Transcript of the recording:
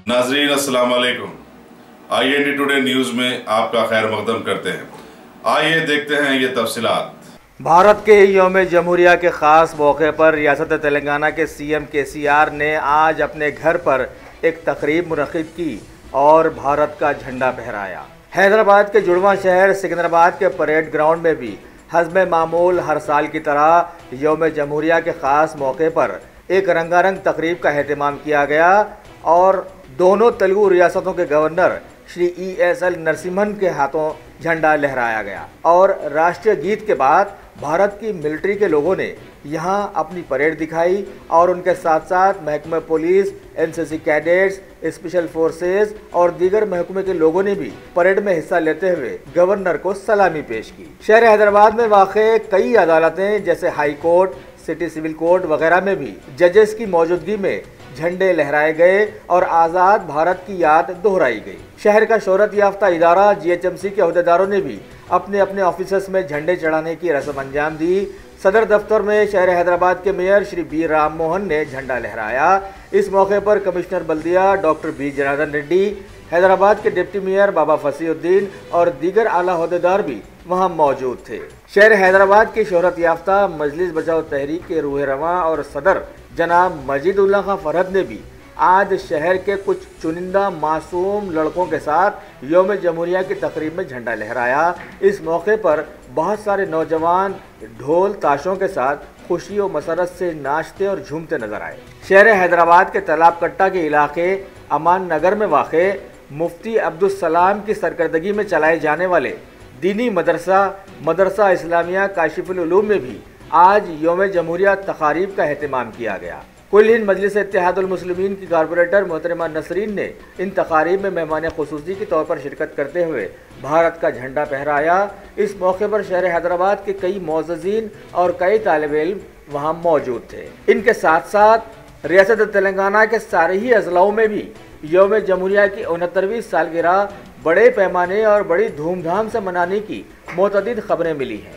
नाजरीन अस्सलाम वालेकुम। IND टुडे न्यूज में आपका खैर मकदम करते हैं। आइए देखते हैं ये तफसीलात। भारत के यौम जमहूरिया के ख़ास मौके पर रियासत तेलंगाना के CM KCR ने आज अपने घर पर एक तकरीब मुनक़िद की और भारत का झंडा फहराया। हैदराबाद के जुड़वा शहर सिकंदराबाद के परेड ग्राउंड में भी हज़्म मामूल हर साल की तरह यौम जमहूरिया के ख़ास मौके पर एक रंगारंग तकरीब का एहतमाम किया गया और दोनों तेलुगु रियासतों के गवर्नर श्री ESL नरसिम्हन के हाथों झंडा लहराया गया और राष्ट्रीय गीत के बाद भारत की मिलिट्री के लोगों ने यहां अपनी परेड दिखाई और उनके साथ साथ महकमे police, NCC cadets, special forces और दीगर महकमे के लोगों ने भी परेड में हिस्सा लेते हुए गवर्नर को सलामी पेश की। शहर हैदराबाद में वाक़े कई अदालतें जैसे high court, city civil court वगैरह में भी जजेस की मौजूदगी में झंडे लहराए गए और आज़ाद भारत की याद दोहराई गई। शहर का शोहरत याफ्ता इदारा GHMC के अहदेदारों ने भी अपने अपने ऑफिस में झंडे चढ़ाने की रस्म अंजाम दी। सदर दफ्तर में शहर हैदराबाद के मेयर श्री B राम मोहन ने झंडा लहराया। इस मौके पर कमिश्नर बल्दिया डॉक्टर B जनार्दन रेड्डी, हैदराबाद के डिप्टी मेयर बाबा फसीउद्दीन और दीगर आला अहदेदार भी वहां मौजूद थे। शहर हैदराबाद की शोहरत याफ्ता मजलिस बचाओ तहरीक के रूह रवां और सदर जनाब मजीदुल्लाह खां फरहद ने भी आज शहर के कुछ चुनिंदा मासूम लड़कों के साथ यौम जमहूरिया की तकरीब में झंडा लहराया। इस मौके पर बहुत सारे नौजवान ढोल ताशों के साथ खुशी और मसरत से नाचते और झूमते नजर आए। शहर हैदराबाद के तालाब कट्टा के इलाके अमान नगर में वाक़े मुफ्ती अब्दुल सलाम की सरकर्दगी में चलाए जाने वाले दीनी मदरसा इस्लामिया काशिफुल उलूम में भी आज यौम जमहूरिया तकारीब का एहतमाम किया गया। कुल हिंद मजलिस इत्तेहादुल मुस्लिमीन की कारपोरेटर मोहतरमा नसरीन ने इन तकारीब में मेहमान खुसूसी के तौर पर शिरकत करते हुए भारत का झंडा फहराया। इस मौके पर शहर हैदराबाद के कई मोअज़्ज़िज़ीन और कई तालिब इल्म वहाँ मौजूद थे। इनके साथ साथ रियासत तेलंगाना के सारे ही अजलाओं में भी यौम जमहूरिया की 69वीं सालगिरह बड़े पैमाने और बड़ी धूमधाम से मनाने की मुतअद्दिद खबरें मिली हैं।